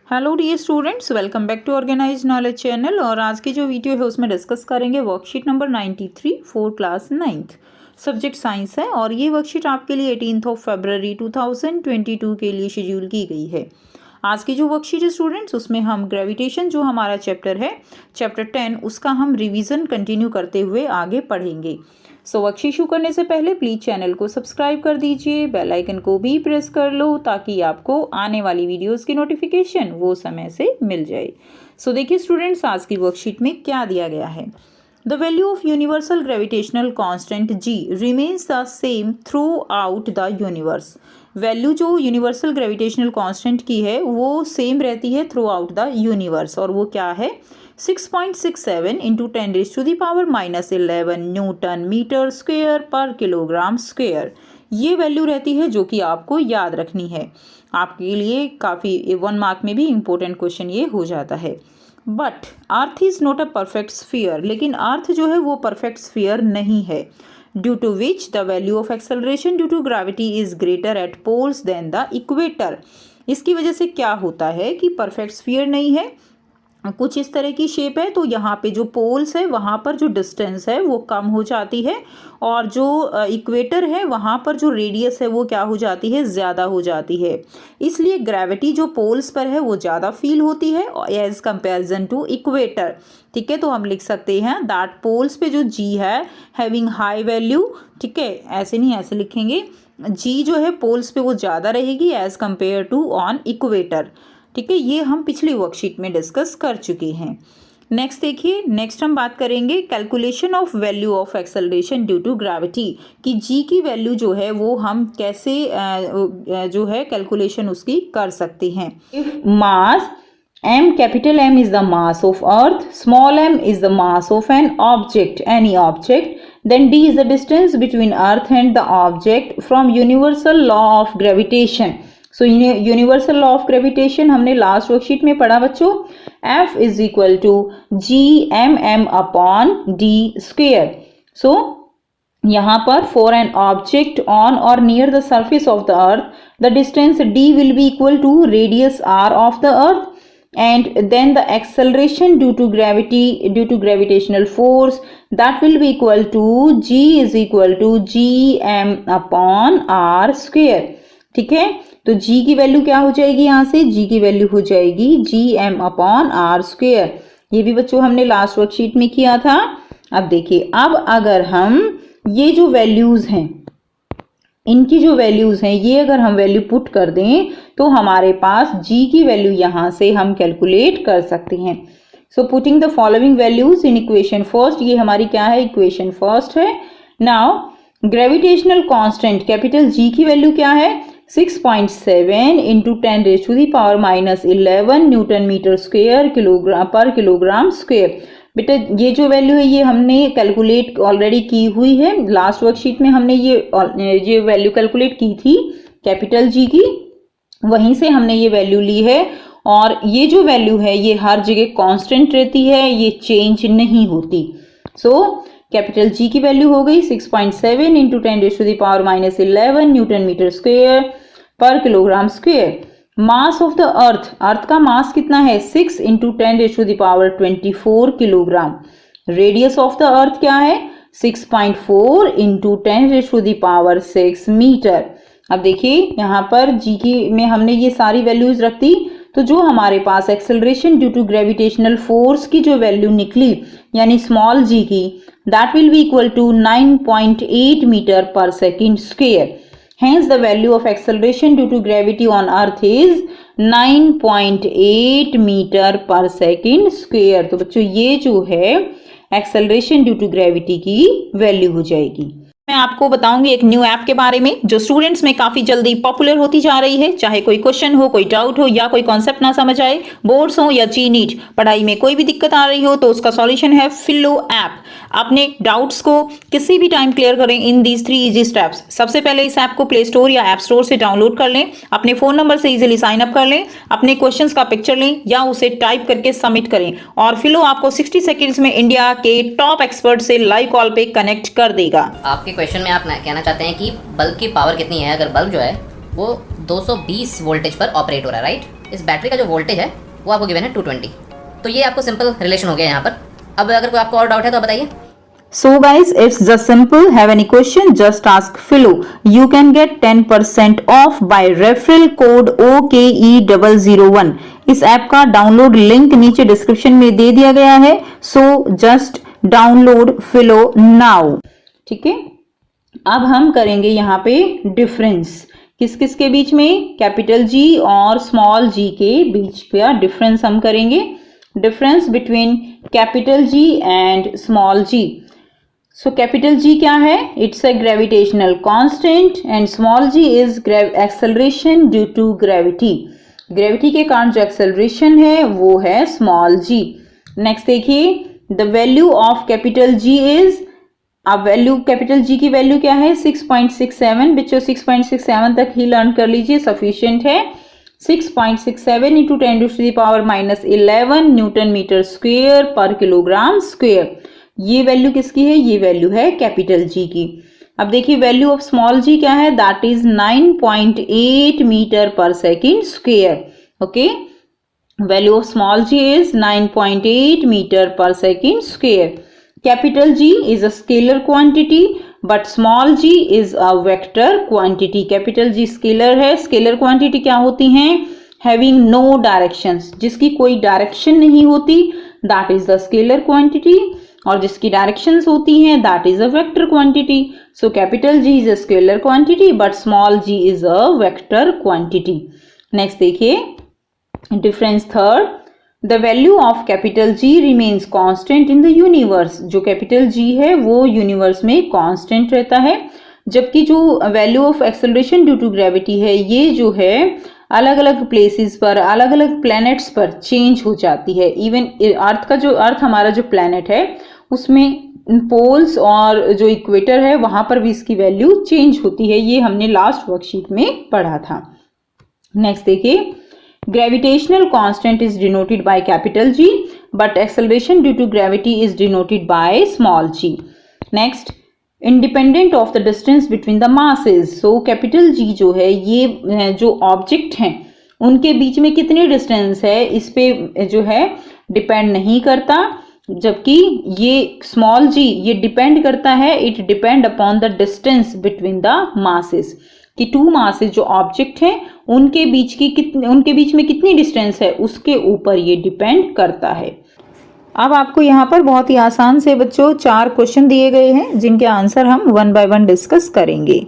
Hello dear students, welcome back to organise knowledge channel. और आज की जो वीडियो है उसमें डिस्कस करेंगे worksheet number 93 for class 9th, subject science है। और ये वर्कशीट आपके लिए 18 फरवरी 2022 के लिए शेड्यूल की गई है। आज की जो वर्कशीट है स्टूडेंट्स, उसमें हम ग्रेविटेशन जो हमारा चैप्टर है, चैप्टर 10, उसका हम रिवीजन कंटिन्यू करते हुए आगे पढ़ेंगे। सो वर्कशीट शुरू करने से पहले प्लीज़ चैनल को सब्सक्राइब कर दीजिए, बेल आइकन को भी प्रेस कर लो ताकि आपको आने वाली वीडियोस की नोटिफिकेशन वो समय से मिल जाए। सो देखिए स्टूडेंट्स, आज की वर्कशीट में क्या दिया गया है। The value of universal gravitational constant ji remains the same through out the universe. Value जो यूनिवर्सल ग्रेविटेशनल कांस्टेंट की है वो सेम रहती है थ्रू आउट द यूनिवर्स, और वो क्या है 6.67 into 10⁻⁻11 newton metre square per kilogram square. ये वैल्यू रहती है जो कि आपको याद रखनी है। आपके लिए काफ़ी 1 मार्क में भी इम्पोर्टेंट क्वेश्चन ये हो जाता है। But earth is not a perfect sphere, लेकिन अर्थ जो है वो परफेक्ट स्फीयर नहीं है। Due to which the value of acceleration due to gravity is greater at poles than the equator. इसकी वजह से क्या होता है कि परफेक्ट स्फीयर नहीं है, कुछ इस तरह की शेप है, तो यहाँ पे जो पोल्स है वहाँ पर जो डिस्टेंस है वो कम हो जाती है, और जो इक्वेटर है वहाँ पर जो रेडियस है वो क्या हो जाती है, ज़्यादा हो जाती है। इसलिए ग्रेविटी जो पोल्स पर है वो ज़्यादा फील होती है एज कंपेरिजन टू इक्वेटर। ठीक है, तो हम लिख सकते हैं दैट पोल्स पे जो जी है हैविंग हाई वैल्यू। ठीक है, ऐसे नहीं, ऐसे लिखेंगे, जी जो है पोल्स पे वो ज़्यादा रहेगी as compare to on equator. ठीक है, ये हम पिछली वर्कशीट में डिस्कस कर चुके हैं। नेक्स्ट देखिए, नेक्स्ट हम बात करेंगे calculation of value of acceleration due to gravity, कि जी की वैल्यू जो है वो हम कैसे जो है कैलकुलेशन उसकी कर सकते हैं। मास m, capital M is the mass of earth, small m is the mass of an object, any object, then d is the distance between earth and the object from universal law of gravitation. So universal law of gravitation हमने last worksheet में पढ़ा बच्चों, F is equal to Gmm upon d square. So यहाँ पर for an object on or near the surface of the earth, the distance d will be equal to radius r of the earth, and then the acceleration due to gravitational force, that will be equal to g is equal to gm upon r square. ठीक है, तो g की वैल्यू क्या हो जाएगी, यहाँ से g की वैल्यू हो जाएगी gm अपॉन आर स्क्वेयर। ये भी बच्चों हमने लास्ट वर्कशीट में किया था। अब देखिए, अब अगर हम ये जो वैल्यूज हैं, इनकी जो वैल्यूज हैं, ये अगर हम वैल्यू पुट कर दें तो हमारे पास g की वैल्यू यहाँ से हम कैलकुलेट कर सकते हैं। So putting the following values in equation first, ये हमारी क्या है, इक्वेशन फर्स्ट है। Now gravitational constant capital G की वैल्यू क्या है, 6.7 into 10⁻⁻11 newton metre square kilogram पर किलोग्राम स्क्वेयर। बेटा ये जो वैल्यू है ये हमने कैलकुलेट ऑलरेडी की हुई है, लास्ट वर्कशीट में हमने ये वैल्यू कैलकुलेट की थी कैपिटल G की, वहीं से हमने ये वैल्यू ली है। और ये जो वैल्यू है ये हर जगह कांस्टेंट रहती है, ये चेंज नहीं होती। सो कैपिटल G की वैल्यू हो गई 6.7 into 10⁻⁻11 newton metre square per kilogram square. Mass of the earth, earth का मास कितना है, 6 into 10⁻24 kilogram. Radius of the earth क्या है, 6.4 इंटू 10⁻6 मीटर। अब देखिए यहाँ पर G की में हमने ये सारी वैल्यूज रख दी, तो जो हमारे पास acceleration due to gravitational force की जो वैल्यू निकली यानी स्मॉल g की, that will be equal to 9.8 meter per second square. Hence the value of acceleration due to gravity on earth is 9.8 meter per second square. तो बच्चों ये जो है एक्सेलरेशन ड्यू टू ग्रेविटी की value हो जाएगी। मैं आपको बताऊंगी एक न्यू ऐप के बारे में जो स्टूडेंट्स में काफी जल्दी पॉपुलर होती जा रही है। चाहे कोई क्वेश्चन हो, कोई डाउट हो या कोई कॉन्सेप्ट ना समझ आए, बोर्ड्स हो या जी नीट, पढ़ाई में कोई भी दिक्कत आ रही हो तो उसका सॉल्यूशन है फिलो ऐप। अपने डाउट्स को किसी भी टाइम क्लियर करें इन दीज 3 इजी स्टेप्स। सबसे पहले इस ऐप को प्ले स्टोर या ऐप स्टोर से डाउनलोड कर लें, अपने फोन नंबर से इजीली साइन अप कर लें, अपने क्वेश्चंस का पिक्चर लें या उसे टाइप करके सबमिट करें, और फिलो आपको 60 सेकेंड्स में इंडिया के टॉप एक्सपर्ट से लाइव कॉल पे कनेक्ट कर देगा। आपके क्वेश्चन में आप कहना चाहते हैं कि बल्ब की पावर कितनी है। अगर बल्ब जो है वो 220 वोल्टेज पर ऑपरेट हो रहा है, राइट। इस बैटरी का जो वोल्टेज है वो आपको गिवन है 220। तो ये आपको सिंपल रिलेशन हो गया यहाँ पर। अब अगर कोई आपको और डाउट है तो बताइए। So guys, it's just simple. Have any question? Just ask Philo. You can get 10% off by referral code OKE001. इस ऐप का डाउनलोड लिंक नीचे डिस्क्रिप्शन में दे दिया गया है. So just download Philo now. ठीक है. अब हम करेंगे यहाँ पे डिफरेंस. किस किस के बीच में? कैपिटल जी और स्मॉल जी के बीच का डिफरेंस हम करेंगे. Difference between capital G and small G. So capital G क्या है? It's a gravitational constant and small g is acceleration due to gravity. Gravity के कारण जो acceleration है वो है small g. Next देखिए, the value of capital G is, अब वैल्यू कैपिटल G की वैल्यू क्या है? 6.67. बच्चों 6.67 तक ही लर्न कर लीजिए, सफिशिएंट है. 6.67 into 10⁻⁻11 newton metre square per kilogram square. ये वैल्यू किसकी है? ये वैल्यू है कैपिटल जी की. अब देखिए वैल्यू ऑफ स्मॉल जी क्या है? दैट इज 9.8 मीटर पर second square. Okay, value of small G is 9.8 metre पर second square. Capital G is a scalar quantity but small G is a vector quantity. Capital G scalar है. Scalar quantity क्या होती हैं? Having no directions, जिसकी कोई direction नहीं होती, that is the scalar quantity. और जिसकी डायरेक्शंस होती हैं that is a vector quantity. So capital G is a scalar quantity but small G is a vector quantity. Next देखिए difference third. The value of capital G remains constant in the universe. जो capital G है वो universe में constant रहता है, जबकि जो value of acceleration due to gravity है ये जो है अलग अलग प्लेसेस पर, अलग अलग प्लैनेट्स पर चेंज हो जाती है. इवन अर्थ हमारा जो प्लैनेट है उसमें पोल्स और जो इक्वेटर है वहां पर भी इसकी वैल्यू चेंज होती है. ये हमने लास्ट वर्कशीट में पढ़ा था. नेक्स्ट देखिए, gravitational constant is denoted by capital G but acceleration due to gravity is denoted by small G. Next, independent of the distance between the masses. So capital G जो है ये जो object हैं उनके बीच में कितनी डिस्टेंस है इस पे जो है डिपेंड नहीं करता, जबकि ये स्मॉल जी ये डिपेंड करता है. It depend upon the distance between the masses, कि टू मासेस जो ऑब्जेक्ट हैं उनके बीच में कितनी डिस्टेंस है उसके ऊपर ये डिपेंड करता है. अब आपको यहाँ पर बहुत ही आसान से बच्चों 4 क्वेश्चन दिए गए हैं जिनके आंसर हम 1 बाय 1 डिस्कस करेंगे.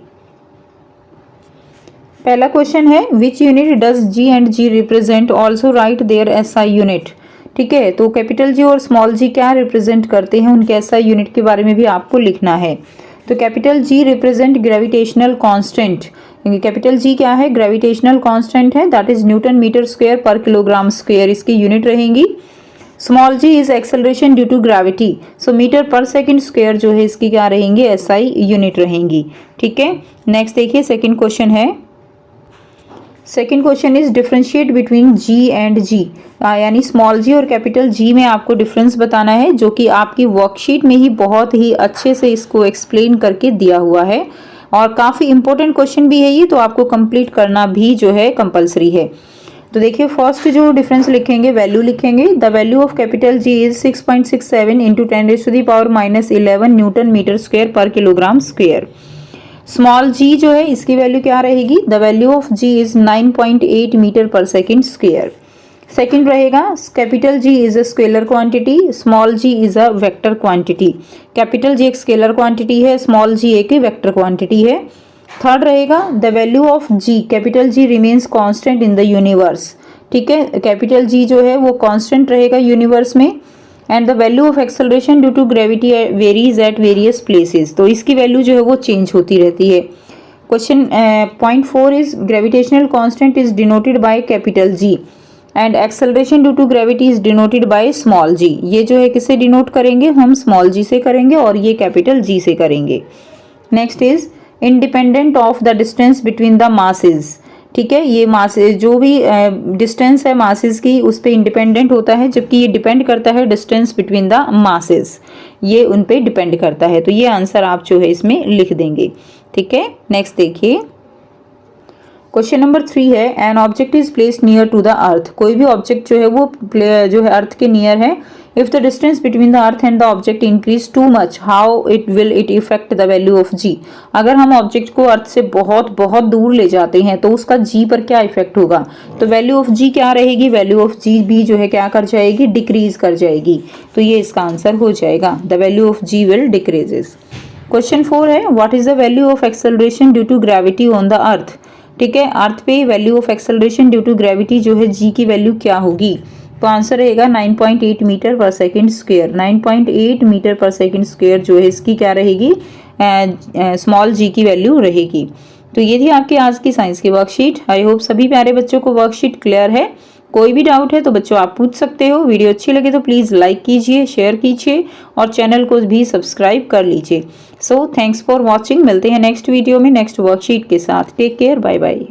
पहला क्वेश्चन है which unit does G and G represent, also write their SI unit. ठीक है, तो कैपिटल जी और स्मॉल जी क्या रिप्रेजेंट करते हैं, उनके एसआई यूनिट के बारे में भी आपको लिखना है. तो capital G represent gravitational constant. Capital G क्या है? ग्रेविटेशनल कांस्टेंट है, that is newton metre square पर किलोग्राम स्क्वायर इसकी यूनिट रहेंगी. Small G is acceleration due to gravity, so metre पर सेकंड स्क्वायर जो है इसकी क्या रहेंगे? एसआई यूनिट रहेंगी. ठीक है, नेक्स्ट देखिए सेकंड क्वेश्चन है. Second question is differentiate between G and G, यानी स्मॉल जी और कैपिटल जी में आपको डिफरेंस बताना है, जो कि आपकी वर्कशीट में ही बहुत ही अच्छे से इसको एक्सप्लेन करके दिया हुआ है और काफ़ी इंपॉर्टेंट क्वेश्चन भी है ये, तो आपको कंप्लीट करना भी जो है कंपलसरी है. तो देखिए फर्स्ट जो डिफरेंस लिखेंगे, वैल्यू लिखेंगे. The value of capital G is 6.67 into 10⁻⁻11 newton metre square पर किलोग्राम स्क्वायर. स्मॉल जी जो है इसकी वैल्यू क्या रहेगी? The value of G is 9.8 metre पर सेकेंड स्क्वायर. सेकेंड रहेगा capital G is a scalar quantity, small G is a vector quantity. Capital G एक scalar quantity है, स्मॉल जी एक वेक्टर क्वांटिटी है. थर्ड रहेगा the value of G, capital G remains constant in the universe. ठीक है, capital G जो है वो कांस्टेंट रहेगा यूनिवर्स में. And the value of acceleration due to gravity varies at various places, तो इसकी वैल्यू जो है वो चेंज होती रहती है. Question point 4 is gravitational constant is denoted by capital G and acceleration due to gravity is denoted by small G. ये जो है किससे डिनोट करेंगे? हम स्मॉल जी से करेंगे और ये कैपिटल जी से करेंगे. Next is independent of the distance between the masses. ठीक है, ये मासेस जो भी डिस्टेंस है मासेस की उस पर इंडिपेंडेंट होता है, जबकि ये डिपेंड करता है डिस्टेंस बिटवीन द मासेस, ये उन पे डिपेंड करता है. तो ये आंसर आप जो है इसमें लिख देंगे. ठीक है, नेक्स्ट देखिए क्वेश्चन नंबर 3 है, an object is placed near to the earth. कोई भी ऑब्जेक्ट जो है वो जो है अर्थ के नियर है। If the distance between the earth and the object increase too much, how it will it effect the value of G. अगर हम ऑब्जेक्ट को अर्थ से बहुत बहुत दूर ले जाते हैं तो उसका जी पर क्या इफेक्ट होगा। तो वैल्यू ऑफ जी क्या रहेगी, वैल्यू ऑफ जी भी जो है क्या कर जाएगी, डिक्रीज कर जाएगी। तो ये इसका आंसर हो जाएगा, the value of G will decreases. Question 4 है, what is the value of acceleration due to gravity on the earth. ठीक है, अर्थ पे value of acceleration due to gravity जो है जी की वैल्यू क्या होगी। तो आंसर रहेगा 9.8 मीटर पर सेकंड स्क्वायर। 9.8 मीटर पर सेकंड स्क्वायर जो है इसकी क्या रहेगी, स्मॉल जी की वैल्यू रहेगी। तो ये थी आपकी आज की साइंस की वर्कशीट। आई होप सभी प्यारे बच्चों को वर्कशीट क्लियर है। कोई भी डाउट है तो बच्चों आप पूछ सकते हो। वीडियो अच्छी लगे तो प्लीज़ लाइक कीजिए, शेयर कीजिए और चैनल को भी सब्सक्राइब कर लीजिए। So thanks for watching. मिलते हैं नेक्स्ट वीडियो में नेक्स्ट वर्कशीट के साथ। Take care, bye bye.